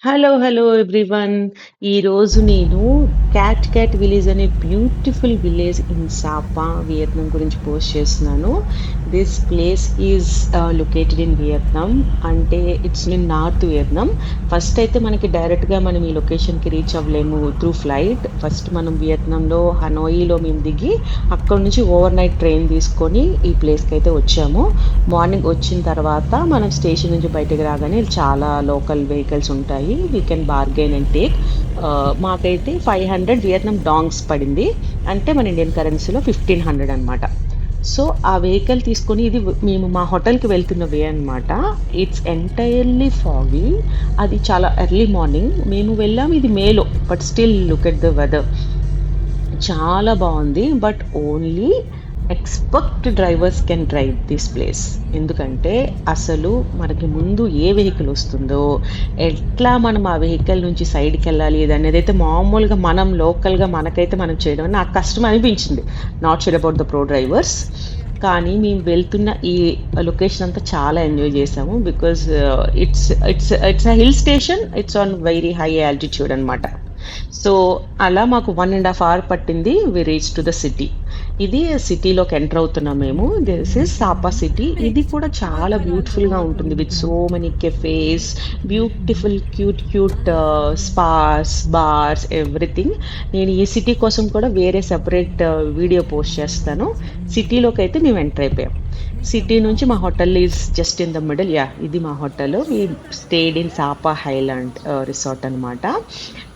Hello everyone. ఈరోజు నేను Cat village అనే beautiful village in Sapa Vietnam గురించి పోస్ట్ చేస్తున్నాను. This place is located in Vietnam. అంటే it's in north Vietnam. First అయితే మనకి డైరెక్ట్గా మనం ఈ లొకేషన్కి రీచ్ అవ్వలేము త్రూ ఫ్లైట్. ఫస్ట్ మనం వియత్నాంలో హనోయిలో మేము దిగి అక్కడ నుంచి ఓవర్ నైట్ ట్రైన్ తీసుకొని ఈ ప్లేస్కి అయితే వచ్చాము. మార్నింగ్ వచ్చిన తర్వాత మనం స్టేషన్ నుంచి బయటకు రాగానే చాలా లోకల్ వెహికల్స్ ఉంటాయి. We can bargain and take. మాకైతే 500 వియత్నాం డాంగ్స్ పడింది. అంటే మన ఇండియన్ కరెన్సీలో 1500 అనమాట. సో ఆ వెహికల్ తీసుకొని ఇది మేము మా హోటల్కి వెళ్తున్న వే అనమాట. It's entirely foggy. అది చాలా ఎర్లీ మార్నింగ్ మేము వెళ్ళాము. ఇది మేలో, but still look at the weather. చాలా బాగుంది. But only expert drivers can drive this place. ఎందుకంటే అసలు మనకి ముందు ఏ వెహికల్ వస్తుందో, ఎట్లా మనం ఆ వెహికల్ నుంచి సైడ్కి వెళ్ళాలి అనేది అయితే మామూలుగా మనం లోకల్గా మనకైతే మనం చేయడం నాకు కష్టం అనిపించింది. Not sure about the pro drivers. కానీ మేము వెళ్తున్న ఈ లొకేషన్ అంతా చాలా ఎంజాయ్ చేసాము. Because it's it's it's a hill station. It's on very high altitude అనమాట. సో అలా మాకు 1.5 hours పట్టింది. We reach to the city. ఇది సిటీలోకి ఎంటర్ అవుతున్నాం మేము. This is Sapa city. ఇది కూడా చాలా బ్యూటిఫుల్గా ఉంటుంది with so many cafes, beautiful cute spas, bars, everything. నేను ఈ సిటీ కోసం కూడా వేరే సెపరేట్ వీడియో పోస్ట్ చేస్తాను. సిటీలోకి అయితే మేము ఎంటర్ అయిపోయాం. సిటీ నుంచి మా hotel is just in the middle. ఇది మా hotel. We stayed in Sapa highland resort అనమాట.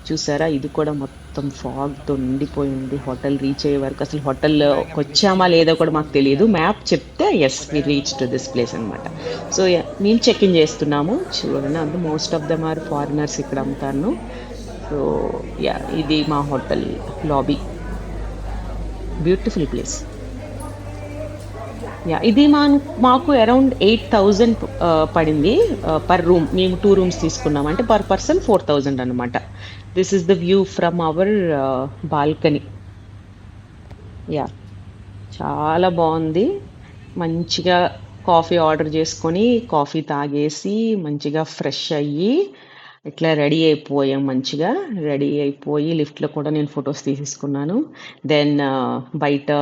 చూసారా, ఇది కూడా మొత్తం ఫాగ్తో నిండిపోయింది. హోటల్ రీచ్ అయ్యే వరకు అసలు హోటల్లో వచ్చామా లేదో కూడా మాకు తెలియదు. మ్యాప్ చెప్తే as we reach to this place అనమాట. సో మేము చెక్ ఇన్ చేస్తున్నాము. చూడండి, అందు most of them are foreigners ఇక్కడ అమ్ముతాను. సో ఇది మా హోటల్ లాబీ. Beautiful place. ఇది మాకు అరౌండ్ 8,000 పడింది పర్ రూమ్. మేము 2 rooms తీసుకున్నాం. అంటే పర్ పర్సన్ 4,000 అనమాట. This is the view from our balcony. చాలా బాగుంది. మంచిగా కాఫీ ఆర్డర్ చేసుకొని కాఫీ తాగేసి మంచిగా ఫ్రెష్ అయ్యి ఇట్లా రెడీ అయిపోయాం. మంచిగా రెడీ అయిపోయి లిఫ్ట్లో కూడా నేను ఫొటోస్ తీసేసుకున్నాను. దెన్ బయట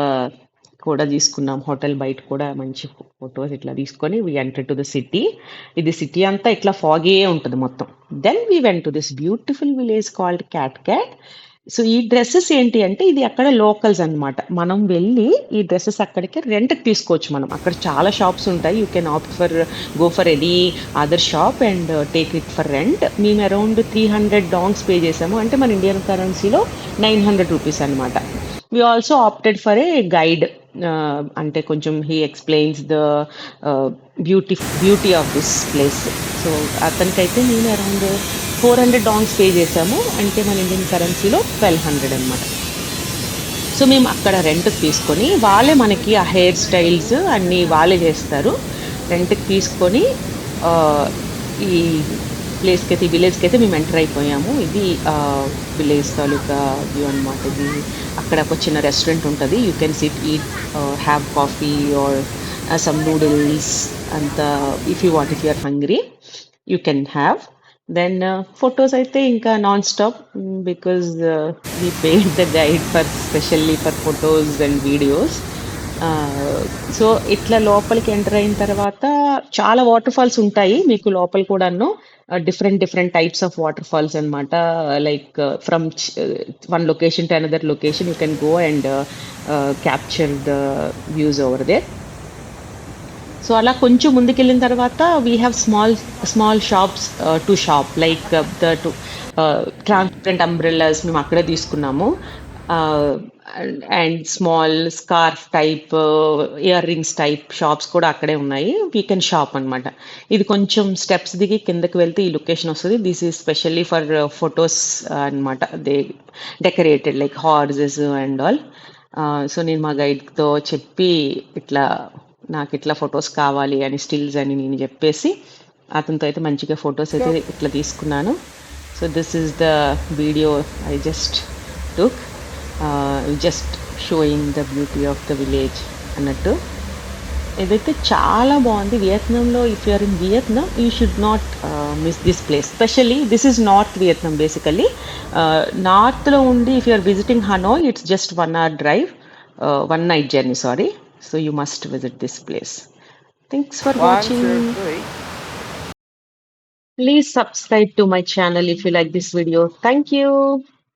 కూడా తీసుకున్నాం. హోటల్ బయట కూడా మంచి ఫొటోస్ ఇట్లా తీసుకొని we enter to the city. ఇది సిటీ అంతా ఇట్లా ఫాగీ ఉంటుంది మొత్తం. Then we went to this beautiful village called Cat. So ఈ డ్రెస్సెస్ ఏంటి అంటే ఇది అక్కడ లోకల్స్ అనమాట. మనం వెళ్ళి ఈ డ్రెస్సెస్ అక్కడికి రెంట్కి తీసుకోవచ్చు. మనం అక్కడ చాలా షాప్స్ ఉంటాయి. You can opt for go for any other shop and take it for rent. మేము అరౌండ్ 300 డాంగ్స్ పే చేసాము. అంటే మన ఇండియన్ కరెన్సీలో 900 రూపీస్ అనమాట. We also opted for a guide. అంటే కొంచెం he explains the beauty of this place. So అతనికైతే మేము అరౌండ్ 400 డాంగ్స్ పే చేసాము. అంటే మన ఇండియన్ కరెన్సీలో 1200 అనమాట. సో మేము అక్కడ రెంట్కి తీసుకొని వాళ్ళే మనకి ఆ హెయిర్ స్టైల్స్ అన్నీ వాళ్ళే చేస్తారు. రెంట్కి తీసుకొని ఈ ప్లేస్కి అయితే, ఈ విలేజ్కి అయితే మేము ఎంటర్ అయిపోయాము. ఇది విలేజ్ తాలూకా వ్యూ అనమాట. ఇది అక్కడ ఒక చిన్న రెస్టారెంట్ ఉంటుంది. You can sit, eat, have coffee or some noodles అంత. If you are hungry you can have. Then photos అయితే ఇంకా non stop. Because we paid the guide for specially for photos and videos. So ఇట్లా లోపలికి enter అయిన తర్వాత చాలా water falls ఉంటాయి మీకు లోపల కూడాను. Different types of waterfalls అనమాట. Like from one location to another location you can go and capture the views over there. So అలా కొంచెం ముందుకెళ్ళిన తర్వాత we have small shops to shop. Like the transparent umbrellas మేము అక్కడే తీసుకున్నాము. And small scarf type, earrings type shops కూడా అక్కడే ఉన్నాయి. వీ కెన్ షాప్ అనమాట. ఇది కొంచెం స్టెప్స్ దిగి కిందకి వెళ్తే ఈ లొకేషన్ వస్తుంది. This is specially for photos అనమాట. They decorated like horses and all. So నేను మా గైడ్తో చెప్పి నాకు ఇట్లా ఫొటోస్ కావాలి అని, స్టిల్స్ అని నేను చెప్పేసి అతనితో అయితే మంచిగా ఫొటోస్ అయితే ఇట్లా తీసుకున్నాను. So this is the video I just took. Just showing the beauty of the village అన్నట్టు. ఇదైతే చాలా బాగుంది వియత్నాంలో. If you're in Vietnam you should not miss this place. Specially this is north Vietnam basically. నార్త్లో ఉండి if you're visiting Hanoi it's just 1 hour drive, 1 night journey, sorry. So you must visit this place. Thanks for One, watching. two, three. Please subscribe to my channel if you like this video. Thank you.